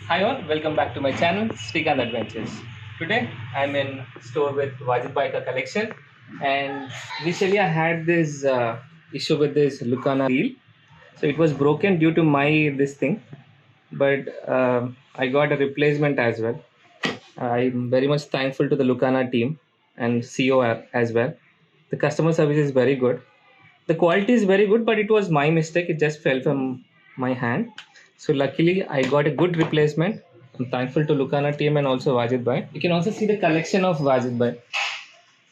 Hi all, welcome back to my channel Srikanth Adventures. Today I'm in store with Wajid Baika collection, and initially I had this issue with this Lucana reel. So it was broken due to my this thing, but I got a replacement as well. I'm very much thankful to the Lucana team and CEO as well. The customer service is very good. The quality is very good, but it was my mistake. It just fell from my hand. So luckily, I got a good replacement. I'm thankful to Lucana team and also Wajid Bhai. You can also see the collection of Wajid Bhai.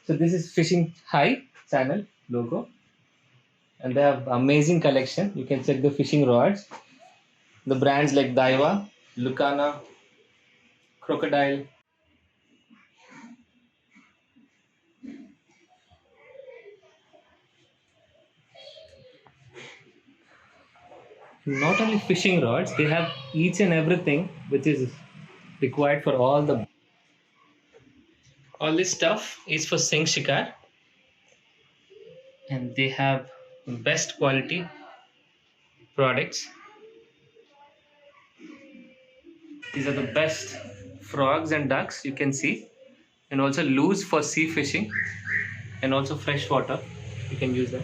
So this is Fishing High channel logo, and they have amazing collection. You can check the fishing rods. The brands like Daiwa, Lucana, Crocodile. Not only fishing rods, they have each and everything which is required for all this stuff is for Singh Shikar, and they have best quality products. These are the best frogs and ducks you can see, and also lures for sea fishing and also fresh water. You can use that.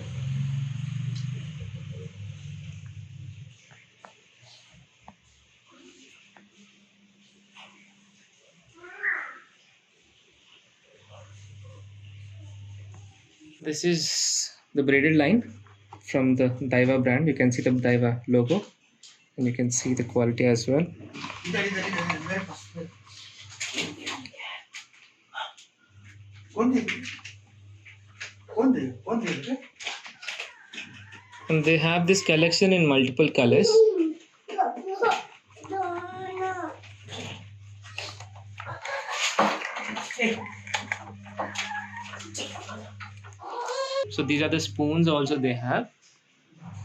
This is the braided line from the Daiwa brand. You can see the Daiwa logo, and you can see the quality as well. And they have this collection in multiple colors. So these are the spoons also they have,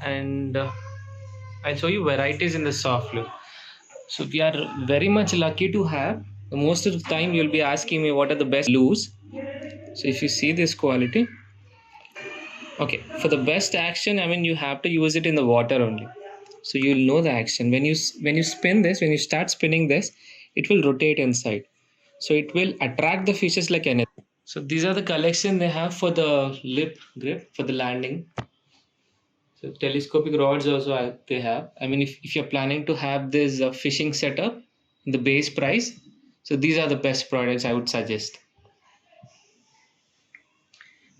and I'll show you varieties in the soft look. So we are very much lucky to have. Most of the time you'll be asking me what are the best lures. So if you see this quality, okay, for the best action, I mean you have to use it in the water only. So you'll know the action when you spin this, when you start spinning this, it will rotate inside. So it will attract the fishes like anything. So these are the collection they have for the lip grip for the landing. So telescopic rods also they have. I mean, if you're planning to have this fishing setup, the base price, so these are the best products I would suggest.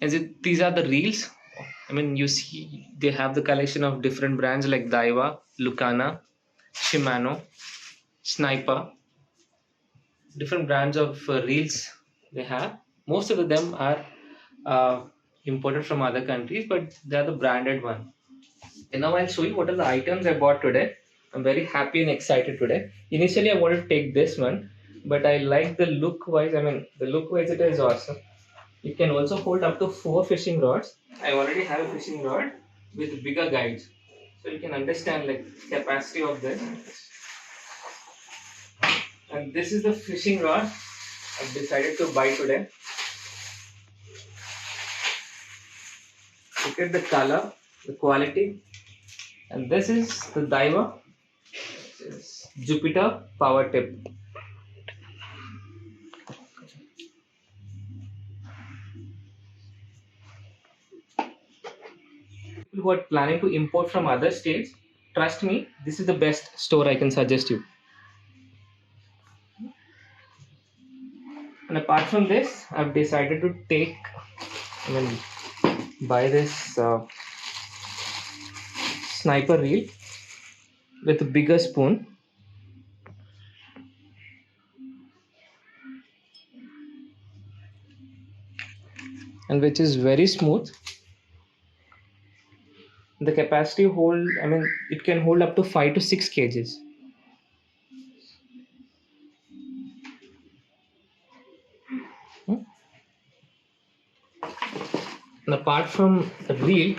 These are the reels. I mean, you see they have the collection of different brands like Daiwa, Lucana, Shimano, Sniper, different brands of reels they have. Most of them are uh, imported from other countries, but they are the branded one. And now I'll show you what are the items I bought today. I'm very happy and excited today. Initially, I wanted to take this one, but I like the look wise. I mean, the look wise, it is awesome. You can also hold up to 4 fishing rods. I already have a fishing rod with bigger guides, so you can understand like capacity of this. And this is the fishing rod I've decided to buy today. Look at the color, the quality, and this is the Daiwa Jupiter Power Tip. People who are planning to import from other states, trust me, this is the best store I can suggest you. And apart from this, I've decided to I mean, buy this sniper reel with a bigger spoon, and which is very smooth. The capacity hold, I mean, it can hold up to 5 to 6 kgs. Hmm? And apart from the reel,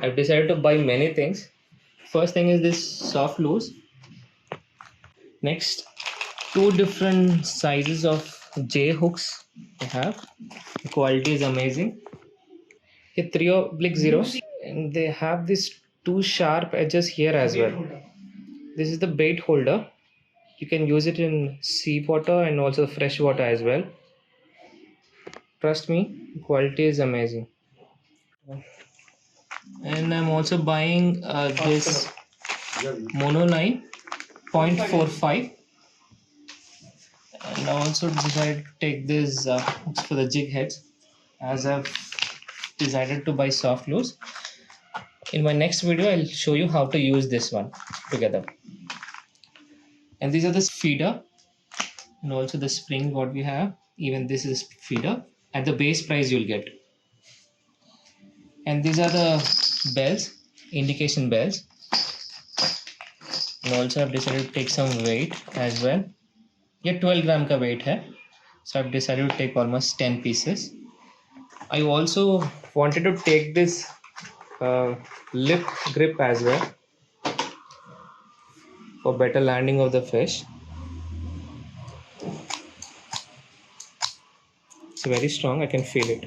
I've decided to buy many things. First thing is this soft loose. Next, two different sizes of J hooks I have. The quality is amazing. Here 3/0, and they have these two sharp edges here as well. This is the bait holder. You can use it in seawater and also fresh water as well. Trust me, quality is amazing. And I'm also buying this Monoline 0.45, and I also decided to take this hooks for the jig heads, as I've decided to buy soft glues. In my next video I'll show you how to use this one together. And these are the feeder and also the spring what we have. Even this is feeder. At the base price you'll get. And these are the bells, indication bells. And also I've decided to take some weight as well. Yeah, 12 gram ka weight hai. So I've decided to take almost 10 pieces. I also wanted to take this lip grip as well for better landing of the fish. It's very strong, I can feel it.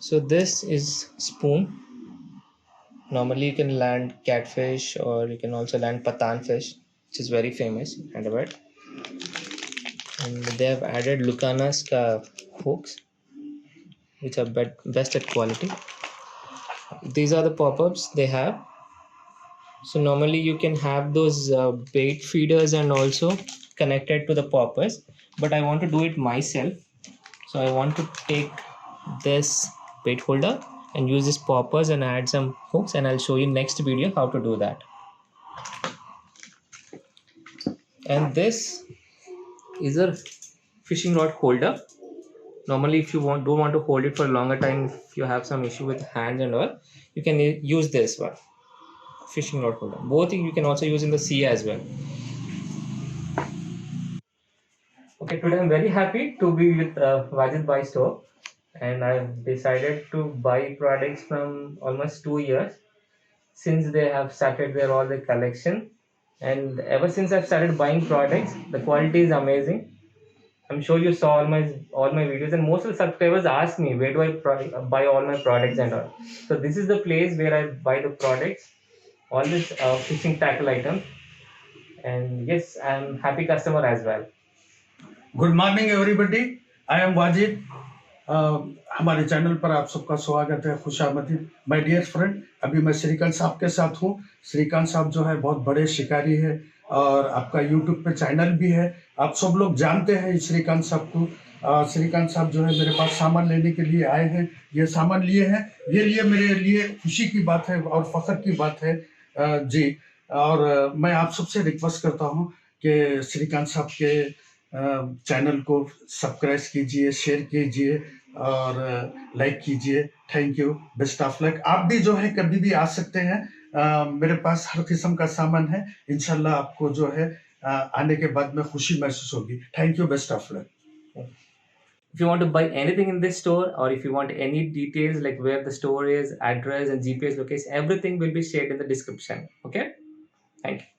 So this is spoon. Normally you can land catfish or you can also land patan fish, which is very famous in Hyderabad. And they have added Lucana's hooks, which are best at quality. These are the pop-ups they have. So normally you can have those bait feeders and also connected to the poppers, but I want to do it myself. So I want to take this bait holder and use these poppers and add some hooks, and I'll show you next video how to do that. And this is a fishing rod holder. Normally if you don't want to hold it for a longer time, if you have some issue with hands and all, you can use this one, fishing rod holder. Both you can also use in the sea as well. Okay, today I'm very happy to be with Wajid Bhai store, and I've decided to buy products from almost 2 years since they have started their all the collection. And ever since I've started buying products, the quality is amazing. I'm sure you saw all my videos, and most of the subscribers ask me where do I buy all my products and all. So this is the place where I buy the products, all this fishing tackle items, and yes, I'm happy customer as well. Good morning everybody, I am Wajid. हमारे channel पर आप सबका स्वागत है, खुशामदीद। My dear friend, अभी मैं श्रीकांत साहब के साथ हूँ। श्रीकांत साहब जो है बहुत बड़े शिकारी है और आपका यूट्यूब पे चैनल भी है। आप सब लोग जानते हैं श्रीकांत साहब को। श्रीकांत साहब जो है मेरे पास सामान लेने के लिए आए हैं। ये सामान लिए हैं, ये लिए मेरे लिए खुशी की बात है और फख्र की बात है जी। और मैं आप सबसे रिक्वेस्ट करता हूँ कि श्रीकांत साहब के चैनल को सब्सक्राइब कीजिए, शेयर कीजिए और लाइक कीजिए। Thank you, best of luck. आप भी जो है कभी भी आ सकते हैं, मेरे पास हर किस्म का सामान है। इंशाल्लाह आपको जो है आने के बाद में खुशी महसूस होगी। Thank you, best of luck. If you want to buy anything in this store, or if you want any details like where the store is, address and GPS location, everything will be shared in the description. Okay, thank you.